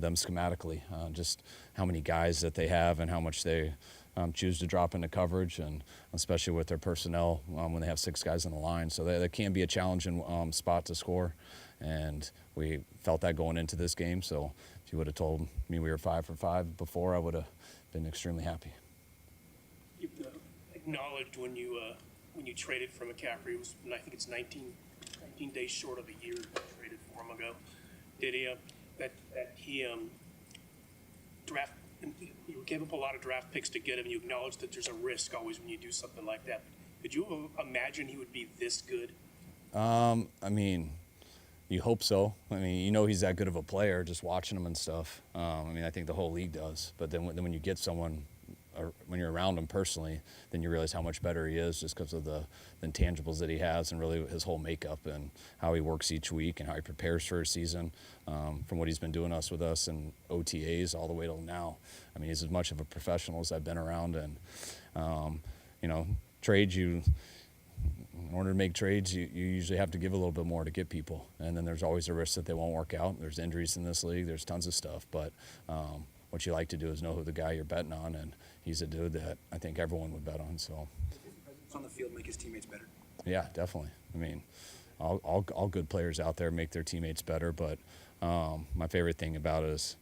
them schematically, just how many guys that they have and how much they choose to drop into coverage, and especially with their personnel when they have 6 guys on the line. So that can be a challenging spot to score, and we felt that going into this game. So if you would have told me we were 5 for 5 before, I would have been extremely happy. You acknowledged when you traded for McCaffrey, it was, I think it's 19 days short of a year you traded for him ago. Did he draft? You gave up a lot of draft picks to get him. You acknowledge that there's a risk always when you do something like that. Could you imagine he would be this good? I mean, you hope so. I mean, you know he's that good of a player just watching him and stuff. I mean, I think the whole league does. But then when you get someone, or when you're around him personally, then you realize how much better he is just because of the intangibles that he has and really his whole makeup and how he works each week and how he prepares for a season, from what he's been doing with us and OTAs all the way till now. I mean, he's as much of a professional as I've been around. And, you know, in order to make trades, you usually have to give a little bit more to get people. And then there's always a risk that they won't work out. There's injuries in this league. There's tons of stuff. But what you like to do is know who the guy you're betting on, and he's a dude that I think everyone would bet on. So, on the field, make his teammates better. Yeah, definitely. I mean, all good players out there make their teammates better. But my favorite thing about it is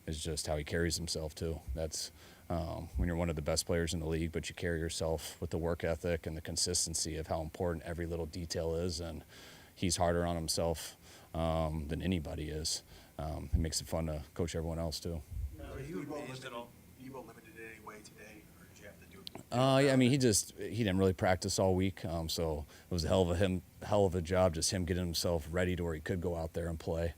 just how he carries himself too. That's when you're one of the best players in the league, but you carry yourself with the work ethic and the consistency of how important every little detail is, and he's harder on himself than anybody is. It makes it fun to coach everyone else too. Were you limited in any way today, or did you have to do it? Yeah, I mean, he didn't really practice all week, so it was a hell of a job, just him getting himself ready to where he could go out there and play.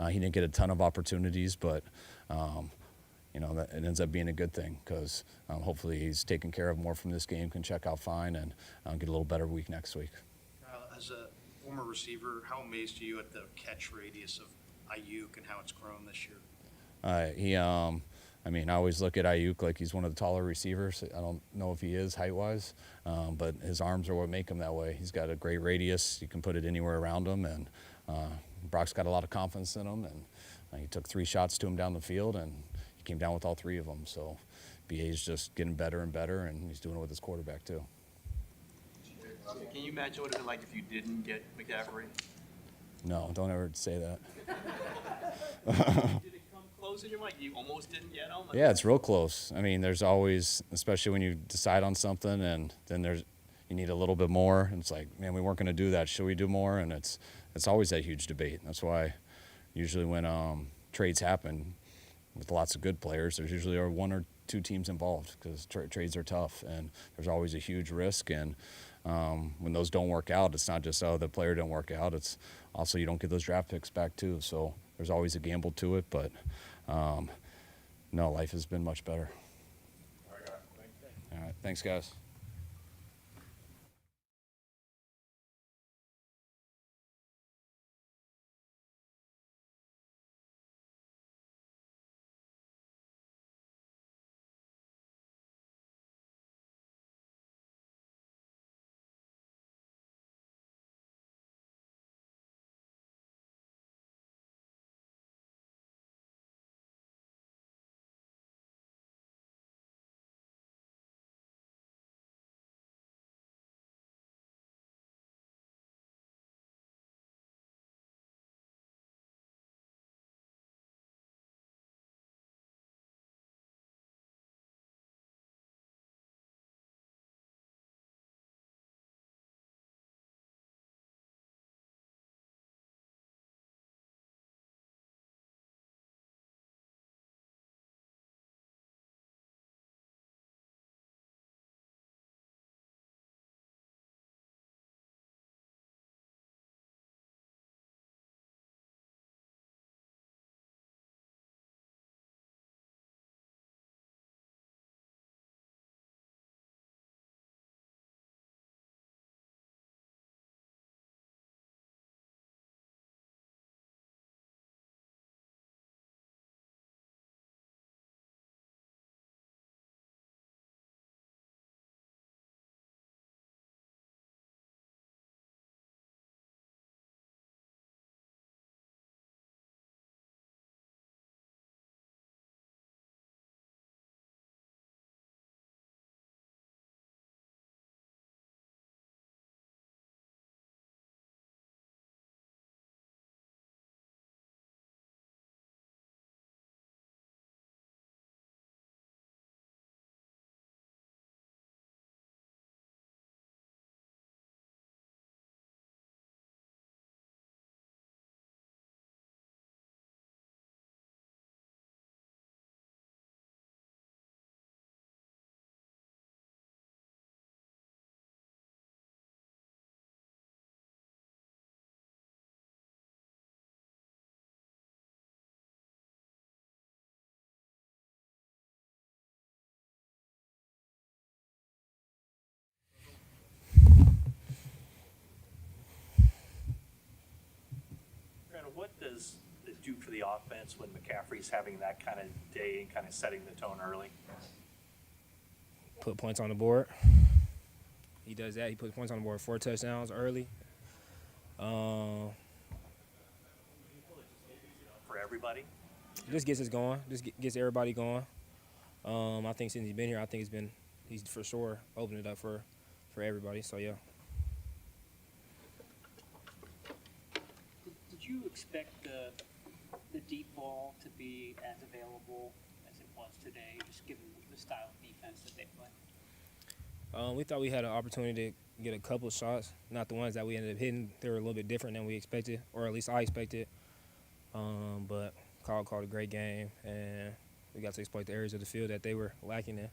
He didn't get a ton of opportunities, but you know, that it ends up being a good thing because hopefully he's taken care of more from this game, can check out fine, and get a little better week next week. As a former receiver, how amazed are you at the catch radius of Ayuk and how it's grown this year? I mean, I always look at Ayuk like he's one of the taller receivers. I don't know if he is height-wise, but his arms are what make him that way. He's got a great radius. You can put it anywhere around him, and Brock's got a lot of confidence in him, and he took 3 shots to him down the field, and he came down with all 3 of them. So BA's just getting better and better, and he's doing it with his quarterback too. Can you imagine what it would be like if you didn't get McCaffrey? No, don't ever say that. Did it come close in your mind? You almost didn't get him? Yeah, it's real close. I mean, there's always, especially when you decide on something and then you need a little bit more. And it's like, man, we weren't going to do that. Should we do more? And it's always that huge debate. That's why usually when trades happen with lots of good players, there's usually 1 or 2 teams involved because trades are tough and there's always a huge risk. And when those don't work out, it's not just, oh, the player didn't work out. It's also you don't get those draft picks back too. So there's always a gamble to it. But no, life has been much better. All right, thanks, guys. does it do for the offense when McCaffrey's having that kind of day and kind of setting the tone early? Put points on the board. He does that. He puts points on the board, 4 touchdowns early. For everybody? Just gets us going. Just gets everybody going. I think since he's been here, I think he's for sure opened it up for everybody. So yeah. Did you expect the deep ball to be as available as it was today, just given the style of defense that they play? We thought we had an opportunity to get a couple shots, not the ones that we ended up hitting. They were a little bit different than we expected, or at least I expected. But Kyle called a great game, and we got to exploit the areas of the field that they were lacking in.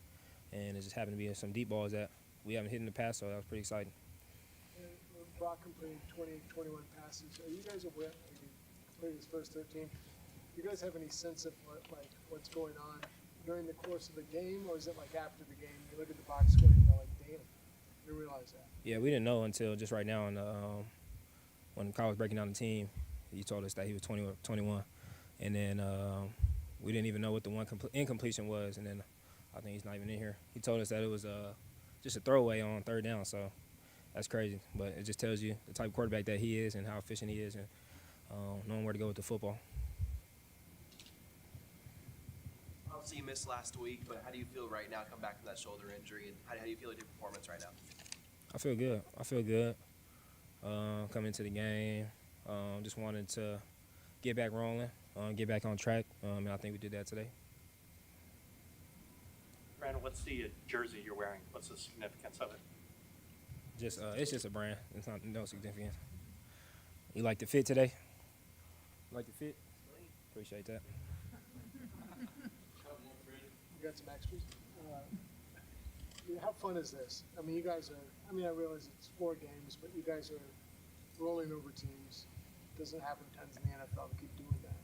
And it just happened to be some deep balls that we haven't hit in the past, so that was pretty exciting. Brock completed 21 passes. Are you guys aware, he completed his first 13, do you guys have any sense of what's going on during the course of the game, or is it like after the game, you look at the box score and you're like, damn, you realize that? Yeah, we didn't know until just right now when Kyle was breaking down the team. He told us that he was 21. And then we didn't even know what the one incompletion was, and then I think he's not even in here. He told us that it was just a throwaway on third down, so that's crazy. But it just tells you the type of quarterback that he is and how efficient he is and knowing where to go with the football. Obviously, you missed last week, but how do you feel right now coming back from that shoulder injury, and how do you feel with your performance right now? I feel good. Coming into the game, just wanted to get back rolling, get back on track, and I think we did that today. Brandon, what's the jersey you're wearing? What's the significance of it? It's just a brand. It's not no significance. You like the fit today? Like the fit? Appreciate that. You got some extras? How fun is this? I mean, you guys are, I realize it's 4 games, but you guys are rolling over teams. It doesn't happen tons in the NFL to keep doing that.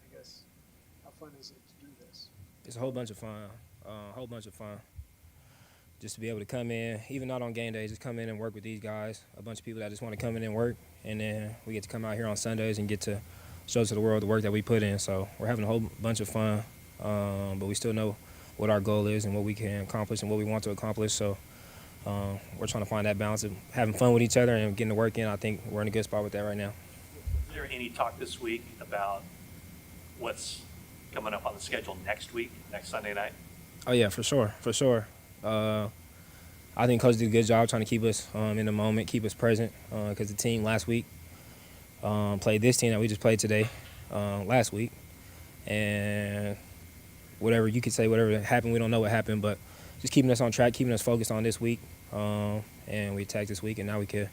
I guess, how fun is it to do this? It's a whole bunch of fun. Just to be able to come in, even not on game day, just come in and work with these guys. A bunch of people that just want to come in and work, and then we get to come out here on Sundays and get to show to the world the work that we put in. So we're having a whole bunch of fun, but we still know what our goal is and what we can accomplish and what we want to accomplish. So we're trying to find that balance of having fun with each other and getting the work in. I think we're in a good spot with that right now. Is there any talk this week about what's coming up on the schedule next week, next Sunday night? Oh, yeah, for sure. I think Coach did a good job trying to keep us in the moment, keep us present, because the team last week played this team that we just played today last week. And whatever you could say, whatever happened, we don't know what happened, but just keeping us on track, keeping us focused on this week. And we attacked this week, and now we could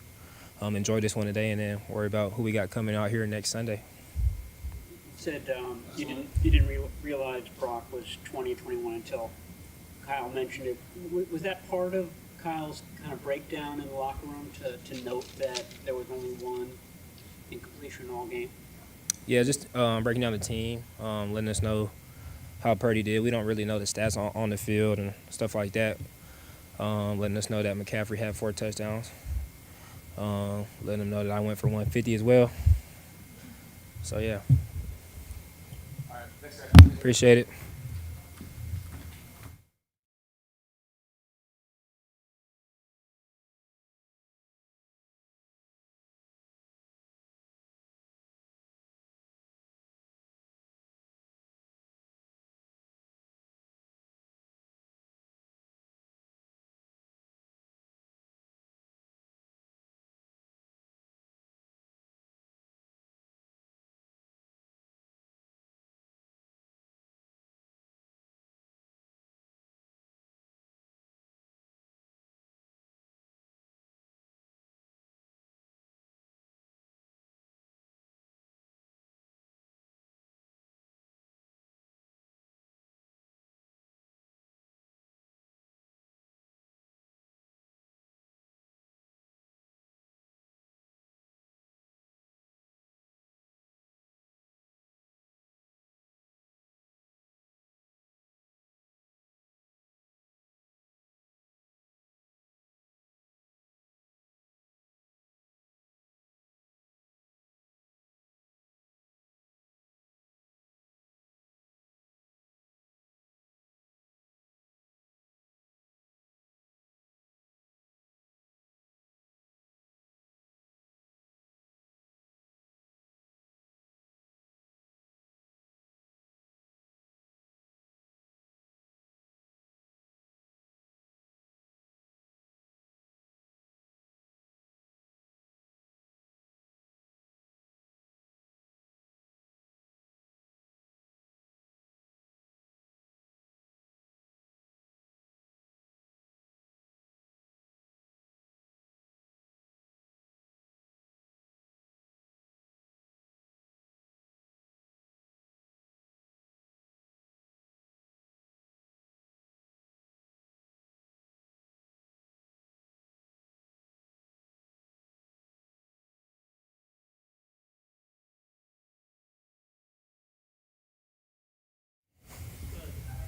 enjoy this one today and then worry about who we got coming out here next Sunday. You said you didn't realize Brock was 21 until Kyle mentioned it. Was that part of Kyle's kind of breakdown in the locker room to note that there was only one incompletion all game? Yeah, just breaking down the team, letting us know how Purdy did. We don't really know the stats on the field and stuff like that. Letting us know that McCaffrey had 4 touchdowns. Letting them know that I went for 150 as well. So, yeah. All right, thanks, guys. Appreciate it.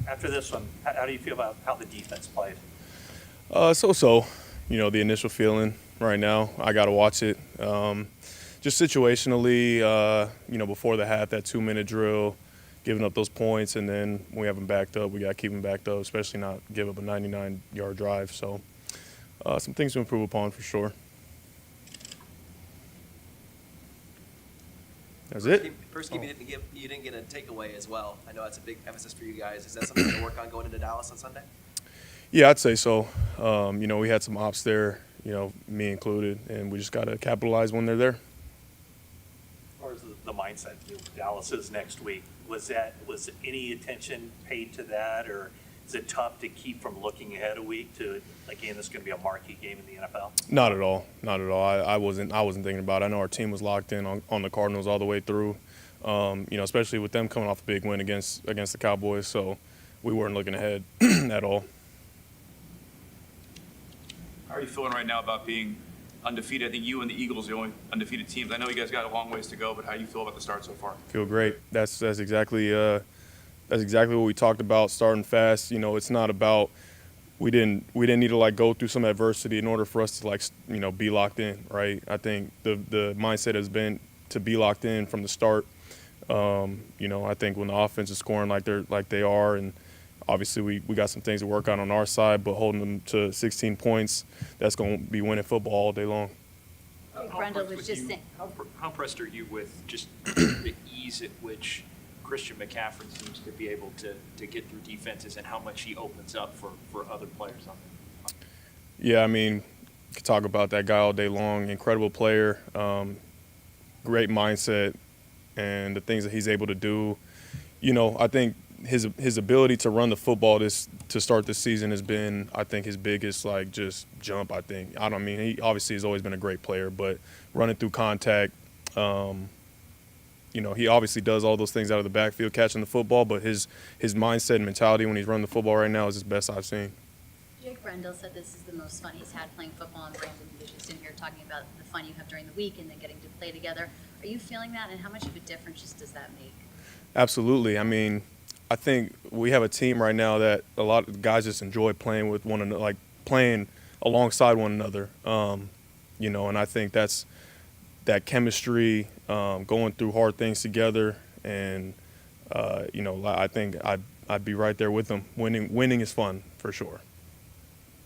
After this one, how do you feel about how the defense played? So. The initial feeling right now, I got to watch it. Just situationally, before the half, that 2-minute drill, giving up those points, and then we have them backed up. We got to keep them backed up, especially not give up a 99-yard drive. So some things to improve upon for sure. That's it. First game, you didn't get a takeaway as well. I know that's a big emphasis for you guys. Is that something to work on going into Dallas on Sunday? Yeah, I'd say so. We had some ops there, me included, and we just got to capitalize when they're there. Or is the mindset Dallas is next week? Was any attention paid to that, or is it tough to keep from looking ahead a week to this is going to be a marquee game in the NFL? Not at all. Not at all. I wasn't thinking about it. I know our team was locked in on the Cardinals all the way through. Especially with them coming off a big win against the Cowboys, so we weren't looking ahead at all. How are you feeling right now about being undefeated? I think you and the Eagles are the only undefeated teams. I know you guys got a long ways to go, but how do you feel about the start so far? Feel great. That's exactly what we talked about, starting fast. It's not about we didn't need to go through some adversity in order for us to be locked in, right? I think the mindset has been to be locked in from the start. I think when the offense is scoring like they are, and obviously we got some things to work on our side, but holding them to 16 points, that's going to be winning football all day long. Brenda was just saying. How impressed are you with just the ease at which Christian McCaffrey seems to be able to get through defenses and how much he opens up for other players on there? Yeah, could talk about that guy all day long. Incredible player, great mindset, and the things that he's able to do. I think his ability to run the football to start this season has been, I think, his biggest just jump. He obviously has always been a great player, but running through contact, he obviously does all those things out of the backfield, catching the football, but his mindset and mentality when he's running the football right now is his best I've seen. Jake Brendel said this is the most fun he's had playing football, and Brandon was just in here talking about the fun you have during the week and then getting to play together. Are you feeling that, and how much of a difference does that make? Absolutely. I think we have a team right now that a lot of guys just enjoy playing with one another, playing alongside one another. And I think that's that chemistry, going through hard things together, and I think I'd be right there with them. Winning is fun for sure.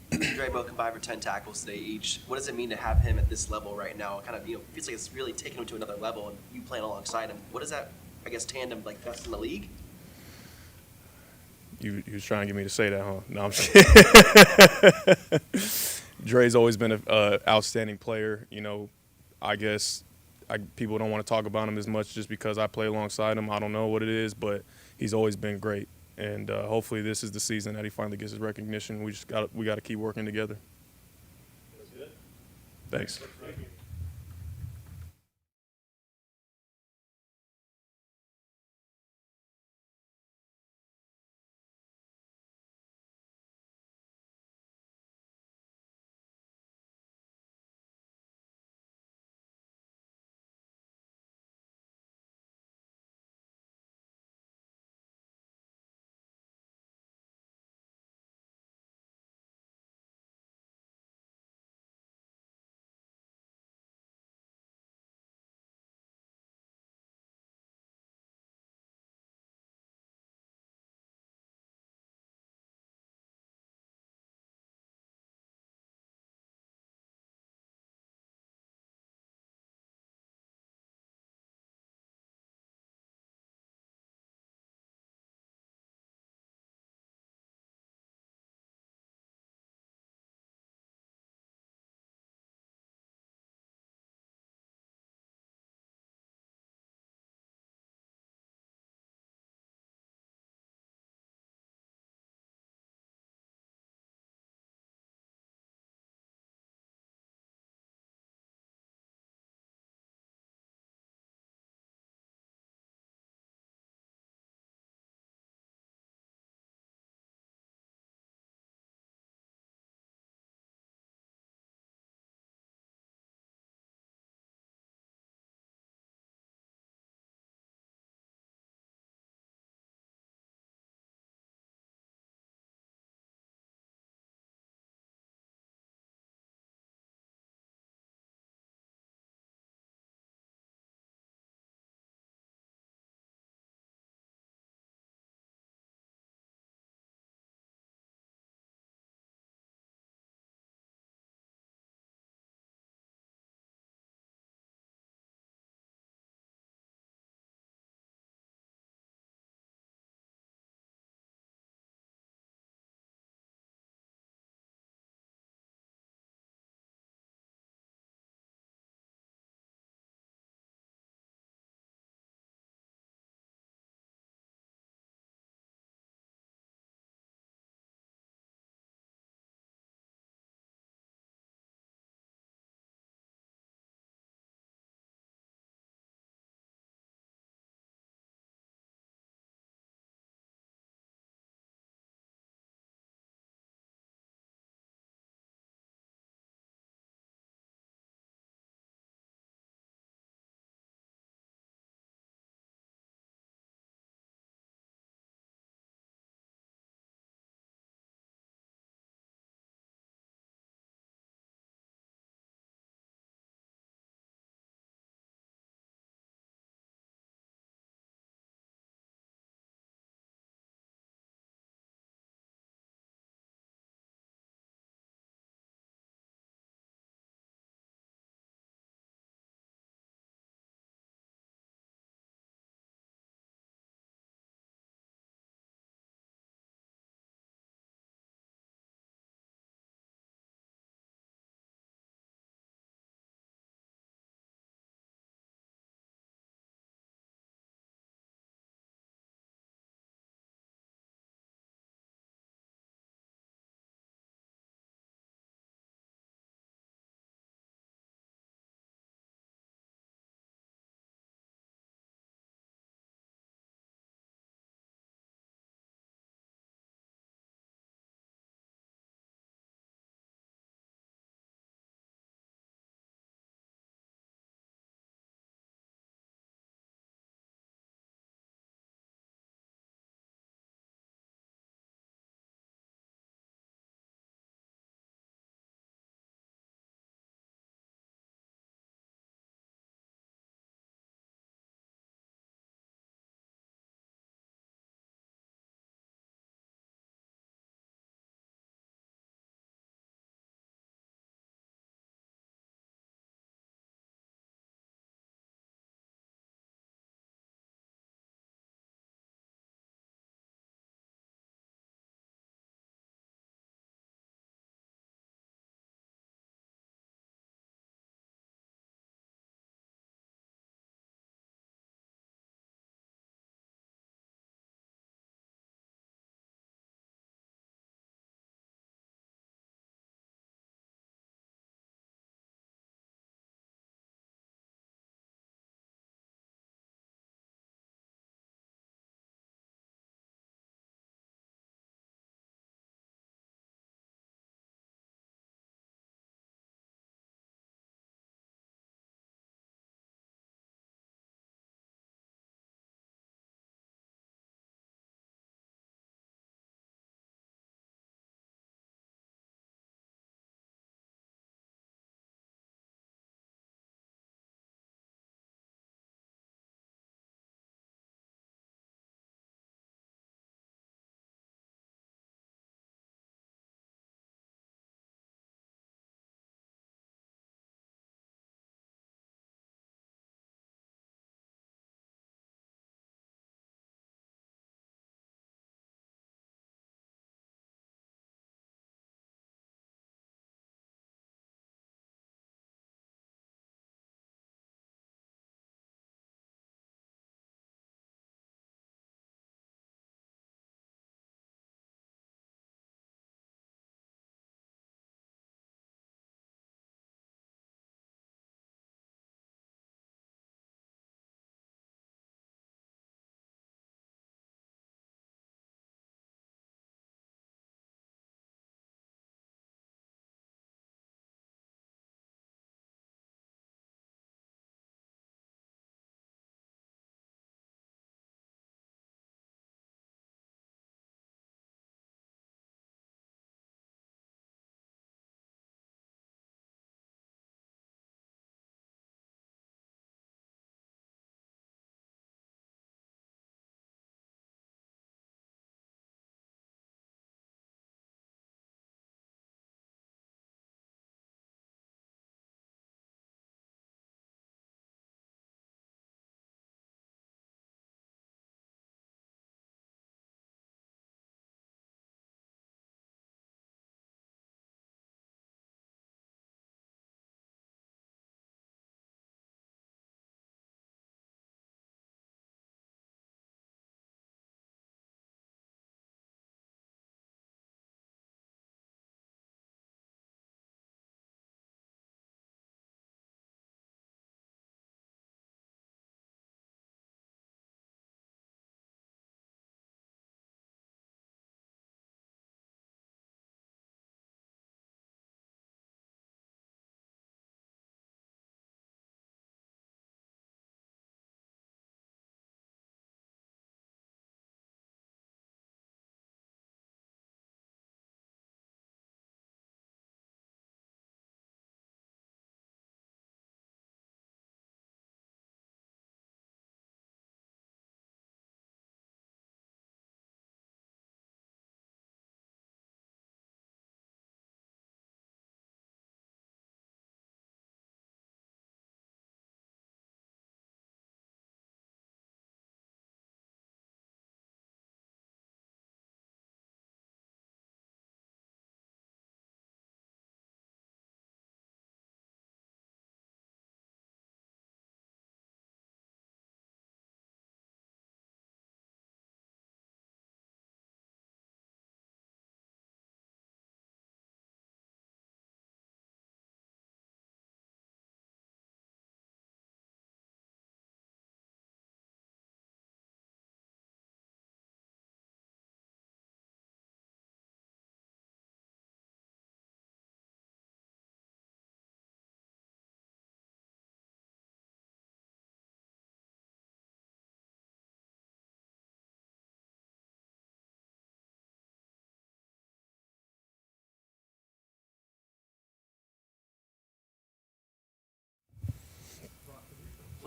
Dre both combined for 10 tackles today each. What does it mean to have him at this level right now? Kind of, feels like it's really taken him to another level, and you playing alongside him. What is that, tandem best in the league? You was trying to get me to say that, huh? No, I'm just Dre's always been an outstanding player. I guess people don't want to talk about him as much just because I play alongside him. I don't know what it is, but he's always been great. And hopefully this is the season that he finally gets his recognition. We got to keep working together. That's good. Thanks. Thank you.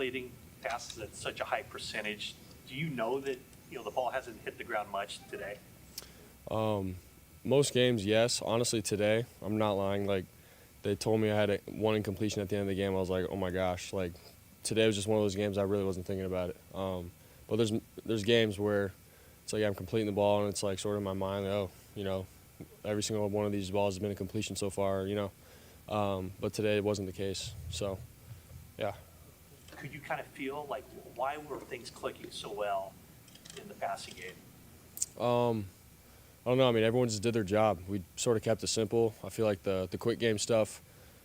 completing passes at such a high percentage. Do you know that, the ball hasn't hit the ground much today? Most games, yes. Honestly, today, I'm not lying. Like, they told me I had one incompletion at the end of the game. I was like, oh my gosh. Like, today was just one of those games I really wasn't thinking about it. But there's games where it's like I'm completing the ball and it's like sort of in my mind, every single one of these balls has been a completion so far, But today it wasn't the case. So, yeah. Could you kind of feel like why were things clicking so well in the passing game? I don't know. I mean, everyone just did their job. We sort of kept it simple. I feel like the quick game stuff,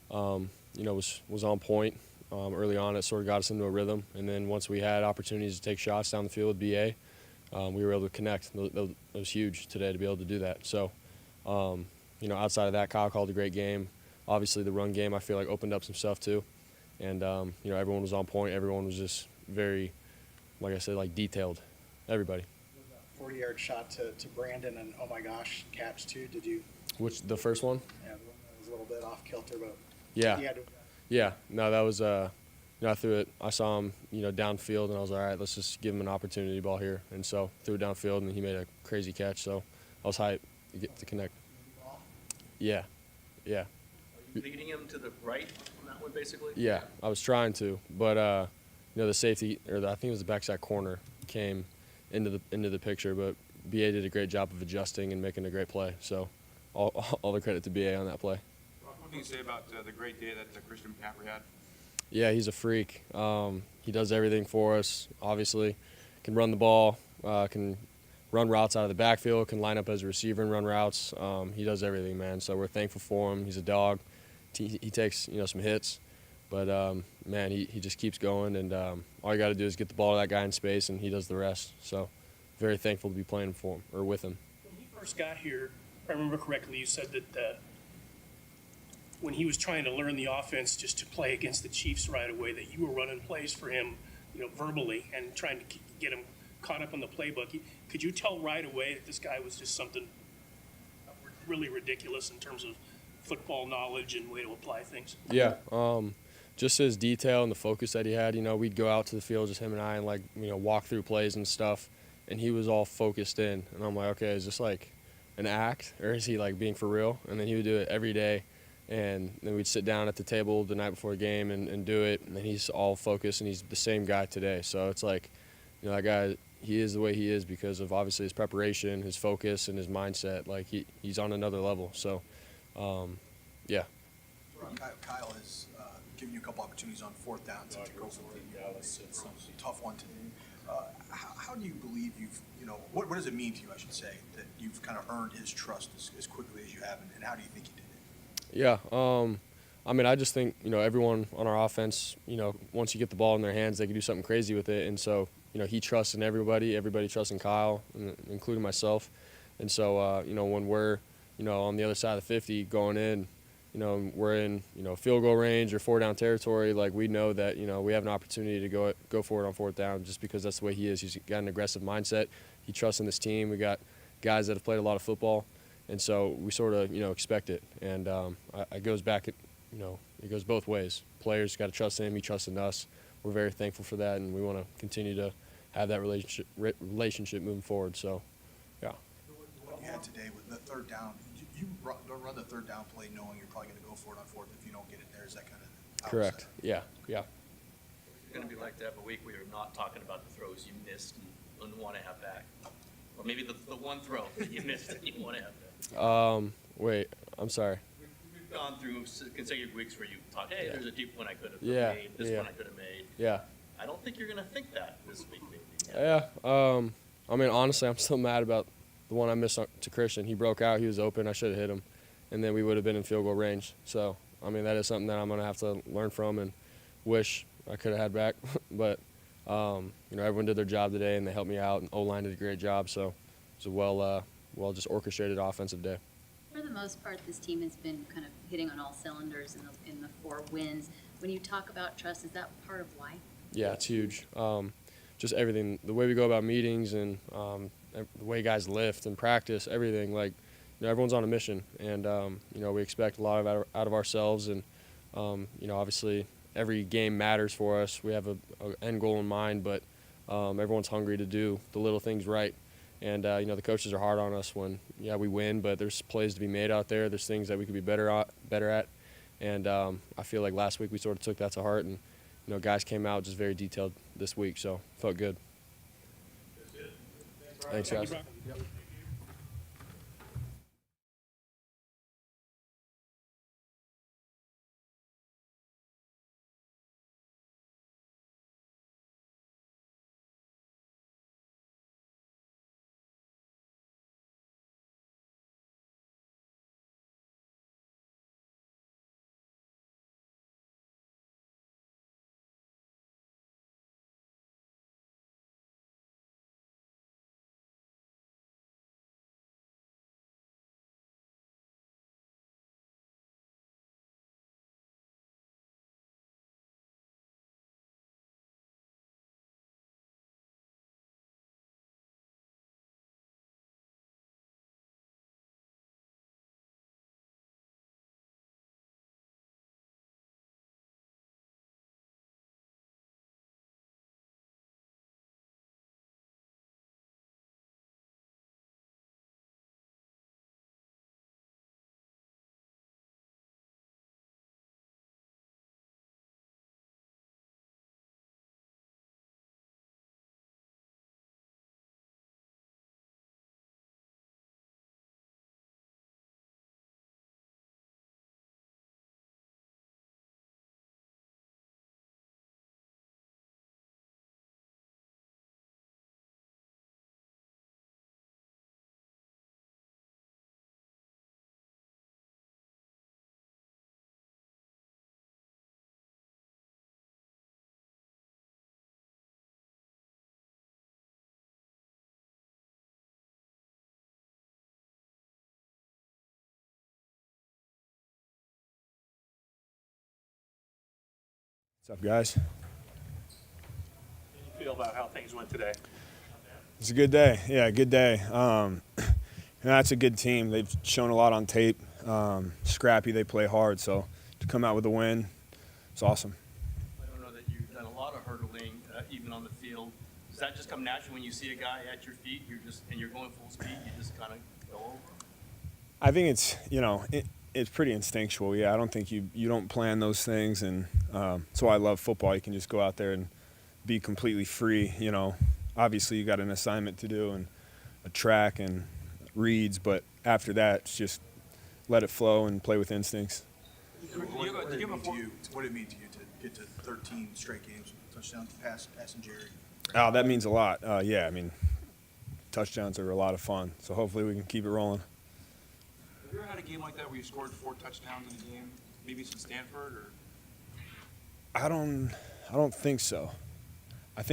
was on point. Early on, it sort of got us into a rhythm. And then once we had opportunities to take shots down the field with BA, we were able to connect. It was huge today to be able to do that. So, outside of that, Kyle called a great game. Obviously, the run game, I feel like, opened up some stuff too. And, everyone was on point. Everyone was just very, like I said, like detailed. Everybody. 40-yard shot to Brandon, and oh my gosh, catch too. Did you? The first one? Yeah, the one that was a little bit off kilter, but Yeah. yeah. Yeah. No, that was I threw it. I saw him, downfield, and I was like, all right, let's just give him an opportunity ball here. And so threw it downfield, and he made a crazy catch. So I was hyped to get to connect. Yeah. Yeah. Are you leading him to the right on that one, basically? Yeah, I was trying to, but the safety, I think it was the backside corner, came into the picture, but BA did a great job of adjusting and making a great play. So all the credit to BA on that play. What can you say about the great day that Christian McCaffrey had? Yeah, he's a freak. He does everything for us. Obviously, can run the ball, can run routes out of the backfield, can line up as a receiver and run routes. He does everything, man. So we're thankful for him. He's a dog. He takes some hits, but man, he just keeps going. And all you got to do is get the ball to that guy in space, and he does the rest. So very thankful to be playing for him or with him. When he first got here, if I remember correctly, you said that when he was trying to learn the offense just to play against the Chiefs right away, that you were running plays for him, verbally and trying to get him caught up on the playbook. Could you tell right away that this guy was just something really ridiculous in terms of football knowledge and way to apply things? Yeah, just his detail and the focus that he had. We'd go out to the field, just him and I, and walk through plays and stuff, and he was all focused in. And I'm like, okay, is this like an act, or is he like being for real? And then he would do it every day. And then we'd sit down at the table the night before the game and do it, and then he's all focused, and he's the same guy today. So it's like, that guy, he is the way he is because of obviously his preparation, his focus, and his mindset. Like, he's on another level. So, yeah. Kyle has given you a couple opportunities on fourth down to go for it. It's a tough one today. How do you believe what does it mean to you, I should say, that you've kind of earned his trust as quickly as you have, and how do you think you did it? Yeah, I just think, everyone on our offense, once you get the ball in their hands, they can do something crazy with it. And so, he trusts in everybody trusts in Kyle, including myself. And so, when we're, on the other side of the 50 going in, we're in, field goal range or 4-down territory, like we know that, we have an opportunity to go for it on fourth down just because that's the way he is. He's got an aggressive mindset. He trusts in this team. We got guys that have played a lot of football. And so we sort of, expect it. And it goes back, it goes both ways. Players got to trust him. He trusts in us. We're very thankful for that, and we want to continue to have that relationship moving forward. So, yeah. What you had today with the third down, you run the third down play knowing you're probably going to go for it on fourth if you don't get it there. Is that kind of correct? Yeah. It's going to be like to have a week where you're not talking about the throws you missed and want to have back. Or maybe the one throw that you missed and you want to have back. Wait, I'm sorry. We've gone through consecutive weeks where you thought, hey, there's a deep one I could have made, this one I could have made. Yeah. I don't think you're going to think that this week, maybe. Yeah. Honestly, I'm still mad about the one I missed to Christian. He broke out. He was open. I should have hit him. And then we would have been in field goal range. So, that is something that I'm going to have to learn from and wish I could have had back. But, everyone did their job today, and they helped me out, and O-line did a great job. So it was a just orchestrated offensive day. For the most part, this team has been kind of hitting on all cylinders in the 4 wins. When you talk about trust, is that part of why? Yeah, it's huge. Just everything, the way we go about meetings and the way guys lift and practice, everything. Like, everyone's on a mission, and we expect a lot out of ourselves. And obviously, every game matters for us. We have a end goal in mind, but everyone's hungry to do the little things right. And, the coaches are hard on us when, we win, but there's plays to be made out there. There's things that we could be better at. And I feel like last week we sort of took that to heart, and, guys came out just very detailed this week, so felt good. Thanks, guys. What's up, guys? How do you feel about how things went today? It's a good day. Yeah, good day. That's a good team. They've shown a lot on tape. Scrappy, they play hard. So to come out with a win, it's awesome. I don't know that you've done a lot of hurdling, even on the field. Does that just come naturally when you see a guy at your feet? You're going full speed. You just kind of go over. I think it's it's pretty instinctual. Yeah, I don't think you don't plan those things, and that's why I love football. You can just go out there and be completely free. Obviously you got an assignment to do and a track and reads, but after that, it's just let it flow and play with instincts. What did it mean to you to get to 13 straight games with touchdowns, passing Jerry? Oh, that means a lot. Touchdowns are a lot of fun, so hopefully we can keep it rolling. Have you ever had a game like that where you scored 4 touchdowns in a game, maybe since Stanford, or? I don't think so. I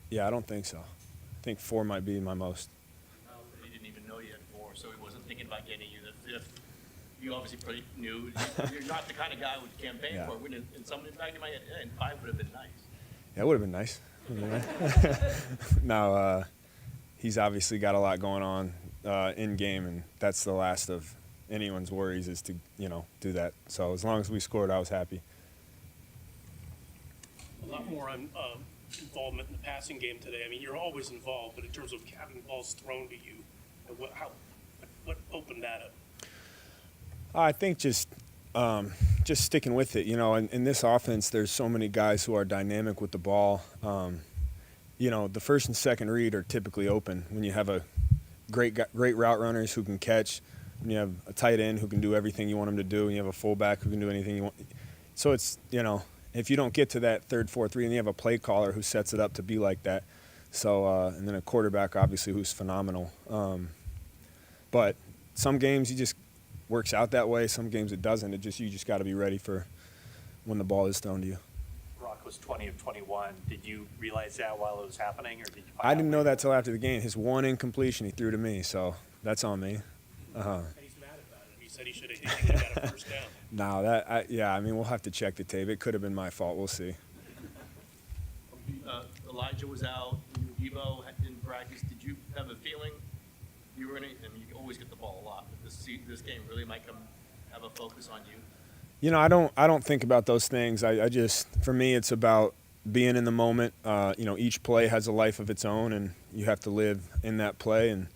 don't think so. I think 4 might be my most. He didn't even know you had 4, so he wasn't thinking about getting you the 5th. You obviously pretty knew. You're not the kind of guy who would campaign Yeah. for it. In some back in my head, and 5 would have been nice. Yeah, it would have been nice. No, he's obviously got a lot going on in game, and that's the last of anyone's worries is to do that. So as long as we scored, I was happy. A lot more involvement in the passing game today. I mean, you're always involved, but in terms of having balls thrown to you, what opened that up? I think just sticking with it. In this offense, there's so many guys who are dynamic with the ball. The first and second read are typically open when you have a great route runners who can catch, when you have a tight end who can do everything you want him to do, and you have a fullback who can do anything you want. So it's, if you don't get to that third, fourth read, and you have a play caller who sets it up to be like that. So, and then a quarterback, obviously, who's phenomenal. But some games you just works out that way. Some games it doesn't. You just got to be ready for when the ball is thrown to you. Brock was 20 of 21. Did you realize that while it was happening, or did you? I didn't know that till after the game. His one incompletion he threw to me, so that's on me. And he's mad about it. He said he should have got a first down. No, we'll have to check the tape. It could have been my fault. We'll see. Elijah was out. Devo didn't practice. Did you have a feeling you were going to? I mean, you always get the ball a lot, but this game really might have a focus on you. I don't think about those things. I just, for me, it's about being in the moment. Each play has a life of its own, and you have to live in that play and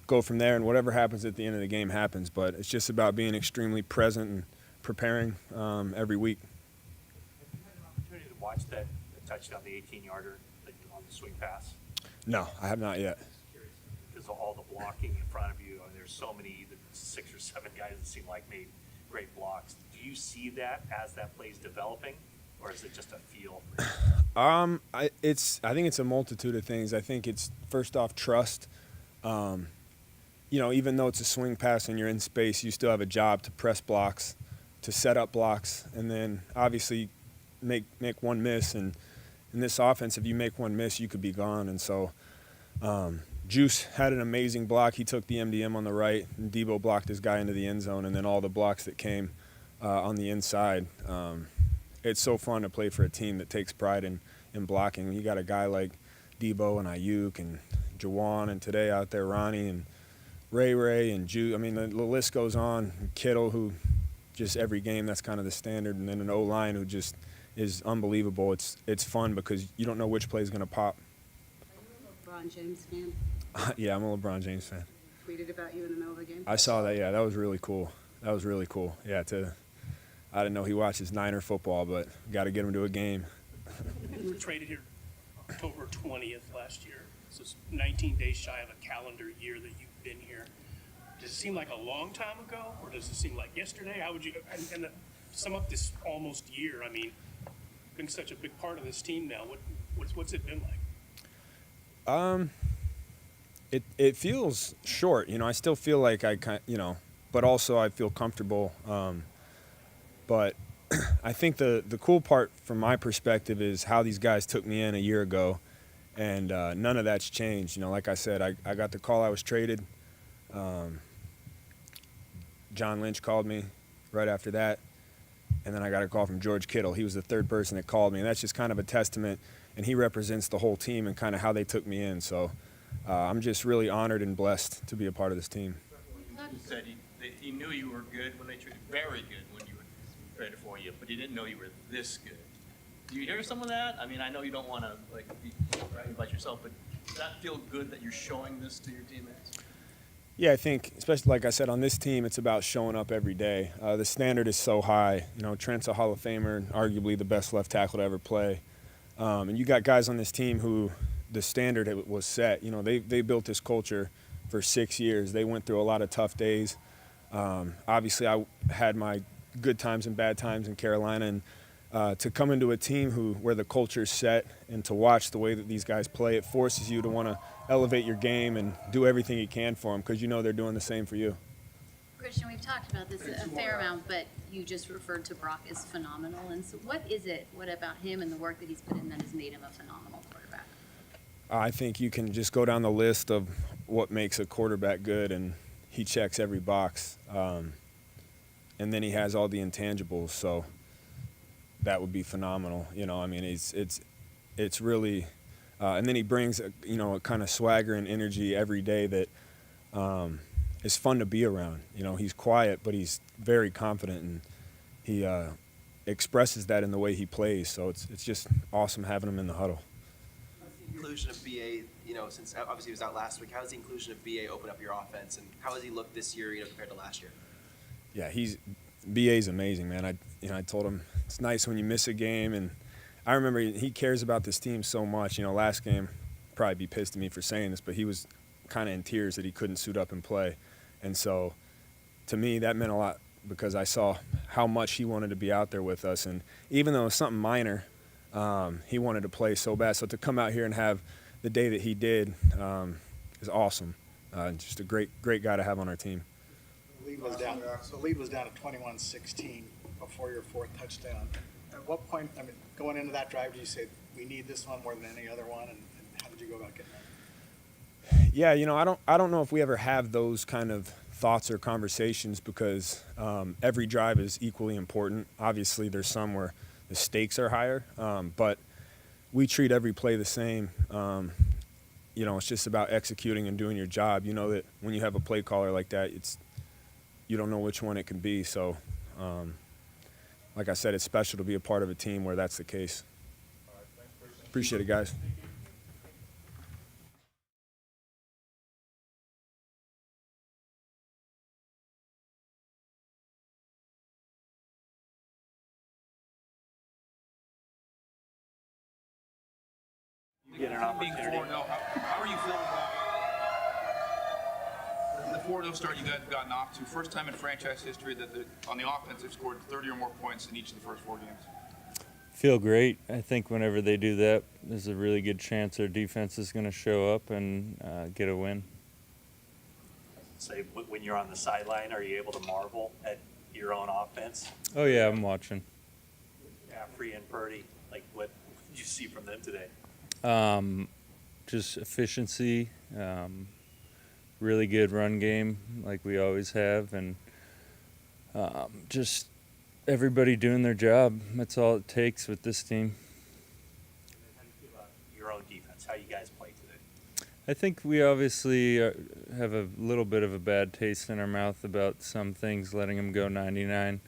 go from there. And whatever happens at the end of the game happens. But it's just about being extremely present and preparing every week. Have you had an opportunity to watch that touchdown, the 18-yarder on the swing pass? No, I have not yet. Because of all the blocking in front of you, there's so many, 6 or 7 guys that seem like made great blocks. Do you see that as that play's developing, or is it just a feel? I think it's a multitude of things. I think it's first off trust. Even though it's a swing pass and you're in space, you still have a job to press blocks, to set up blocks, and then obviously make one miss. And in this offense, if you make one miss, you could be gone. And so Juice had an amazing block. He took the MDM on the right, and Debo blocked his guy into the end zone, and then all the blocks that came on the inside. It's so fun to play for a team that takes pride in blocking. You got a guy like Debo and Ayuk and Jawan, and today out there Ronnie and Ray and Juice. I mean, the list goes on. Kittle, who just every game, that's kind of the standard, and then an O-line who just is unbelievable. It's fun because you don't know which play is going to pop. Are you a LeBron James fan? Yeah, I'm a LeBron James fan. Tweeted about you in the middle of the game? I saw that, yeah. That was really cool. Yeah, I didn't know he watches Niner football, but got to get him to a game. You were traded here October 20th last year. So it's 19 days shy of a calendar year that you've been here. Does it seem like a long time ago, or does it seem like yesterday? How would you and sum up this almost year? I mean, been such a big part of this team now. What's it been like? It feels short. I still feel like but also I feel comfortable. But I think the cool part from my perspective is how these guys took me in a year ago, and none of that's changed. Like I said, I got the call I was traded. John Lynch called me right after that, and then I got a call from George Kittle. He was the third person that called me, and that's just kind of a testament, and he represents the whole team and kind of how they took me in. So I'm just really honored and blessed to be a part of this team. He said he knew you were good when they traded, very good when you were traded for you, but he didn't know you were this good. Do you hear some of that? I mean, I know you don't want to be bragging about yourself, but does that feel good that you're showing this to your teammates? Yeah, I think, especially like I said, on this team, it's about showing up every day. The standard is so high. Trent's a Hall of Famer, arguably the best left tackle to ever play. And you got guys on this team who the standard was set. They built this culture for 6 years. They went through a lot of tough days. Obviously, I had my good times and bad times in Carolina, and to come into a team where the culture's set and to watch the way that these guys play, it forces you to want to elevate your game and do everything you can for them because they're doing the same for you. Christian, we've talked about this a fair amount, but you just referred to Brock as phenomenal. And so what about him and the work that he's put in that has made him a phenomenal quarterback? I think you can just go down the list of what makes a quarterback good, and he checks every box. And then he has all the intangibles, so that would be phenomenal. It's really and then he brings a kind of swagger and energy every day that is fun to be around. He's quiet, but he's very confident, and he expresses that in the way he plays. So it's just awesome having him in the huddle. Inclusion of BA, since obviously he was out last week, how does the inclusion of BA open up your offense, and how has he looked this year, compared to last year? Yeah, BA's amazing, man. I told him it's nice when you miss a game, and I remember he cares about this team so much. Last game, probably be pissed at me for saying this, but he was kind of in tears that he couldn't suit up and play. And so to me, that meant a lot because I saw how much he wanted to be out there with us. And even though it was something minor, he wanted to play so bad. So to come out here and have the day that he did is awesome. Just a great guy to have on our team. The lead was down at 21-16 before your fourth touchdown. At what point, going into that drive, do you say, we need this one more than any other one, and how did you go about getting that? Yeah, I don't know if we ever have those kind of thoughts or conversations because every drive is equally important. Obviously, there's some where the stakes are higher, but we treat every play the same. It's just about executing and doing your job. That when you have a play caller like that, you don't know which one it can be. So like I said, it's special to be a part of a team where that's the case. Appreciate it, guys. Get an Being opportunity. 4-0, how are you feeling about the 4-0 start you guys have gotten off to? First time in franchise history that on the offense they've scored 30 or more points in each of the first 4 games. Feel great. I think whenever they do that, there's a really good chance their defense is going to show up and get a win. Say, when you're on the sideline, are you able to marvel at your own offense? Oh yeah, I'm watching. Free and Purdy, like what did you see from them today? Just efficiency, really good run game like we always have, and just everybody doing their job. That's all it takes with this team. How do you feel about your own defense? How you guys play today? I think we obviously have a little bit of a bad taste in our mouth about some things, letting them go 99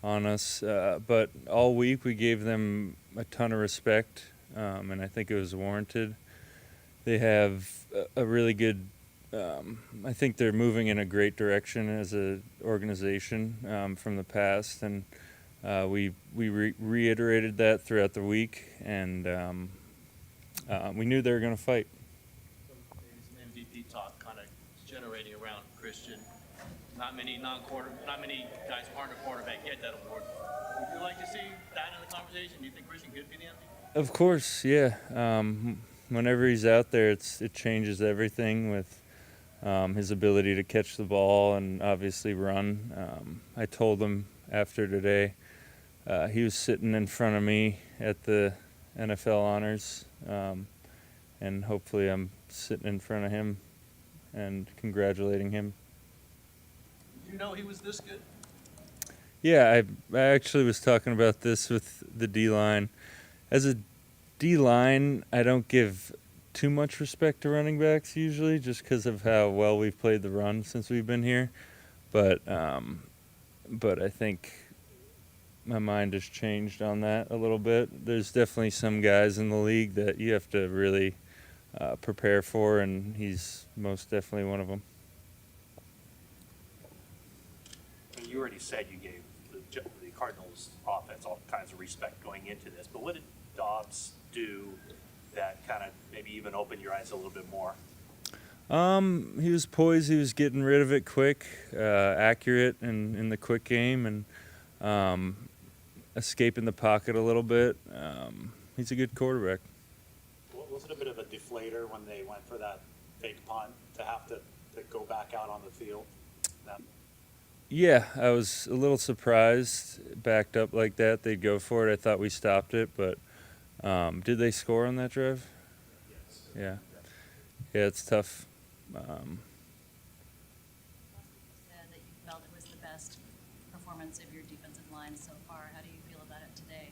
on us. But all week we gave them a ton of respect, and I think it was warranted. They have a really good, I think they're moving in a great direction as an organization from the past, and we reiterated that throughout the week, and we knew they were going to fight. Some MVP talk kind of generating around Christian. Not many guys who aren't a quarterback get that award. Would you like to see that in the conversation? Do you think Christian could be the MVP? Of course, yeah. Whenever he's out there, it changes everything with his ability to catch the ball and obviously run. I told him after today, he was sitting in front of me at the NFL honors, and hopefully I'm sitting in front of him and congratulating him. Did you know he was this good? Yeah, I actually was talking about this with the D-line. As a D-line, I don't give too much respect to running backs usually, just because of how well we've played the run since we've been here. But I think my mind has changed on that a little bit. There's definitely some guys in the league that you have to really prepare for, and he's most definitely one of them. You already said you gave the Cardinals offense all kinds of respect going into this, but what did Dobbs do that kind of maybe even opened your eyes a little bit more? He was poised. He was getting rid of it quick, accurate in the quick game, and escaping the pocket a little bit. He's a good quarterback. Was it a bit of a deflator when they went for that fake punt to have to go back out on the field? Yeah, I was a little surprised, backed up like that, they'd go for it. I thought we stopped it, but did they score on that drive? Yes. Yeah. Yeah, it's tough. Said that you felt it was the best performance of your defensive line so far. How do you feel about it today?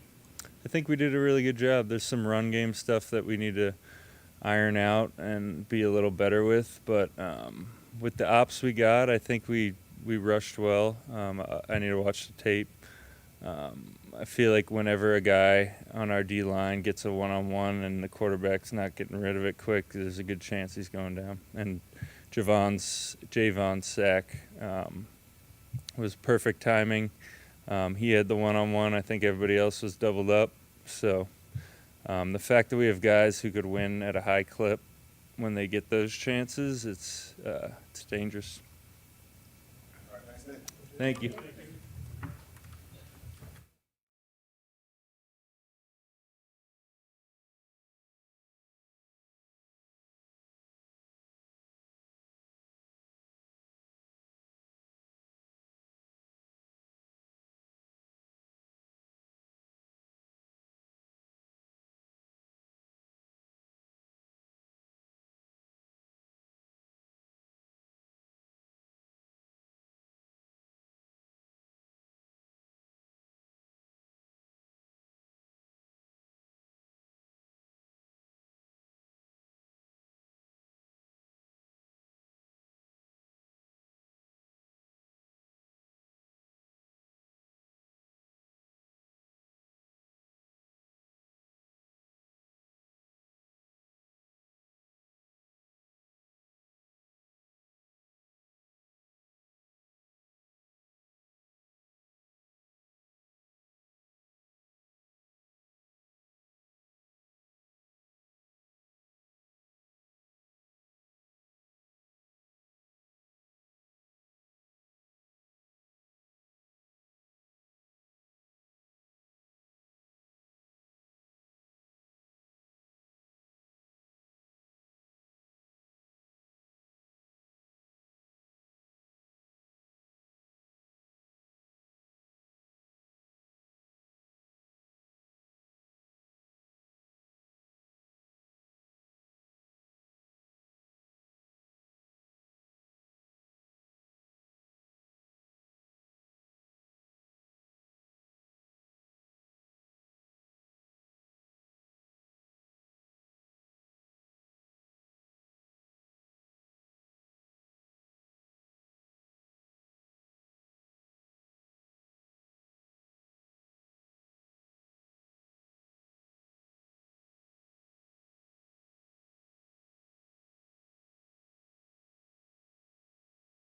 I think we did a really good job. There's some run game stuff that we need to iron out and be a little better with, but with the ops we got, I think we rushed well. I need to watch the tape. I feel like whenever a guy on our D-line gets a one-on-one and the quarterback's not getting rid of it quick, there's a good chance he's going down. And Javon's sack was perfect timing. He had the one-on-one. I think everybody else was doubled up. So the fact that we have guys who could win at a high clip when they get those chances, it's dangerous. Thank you.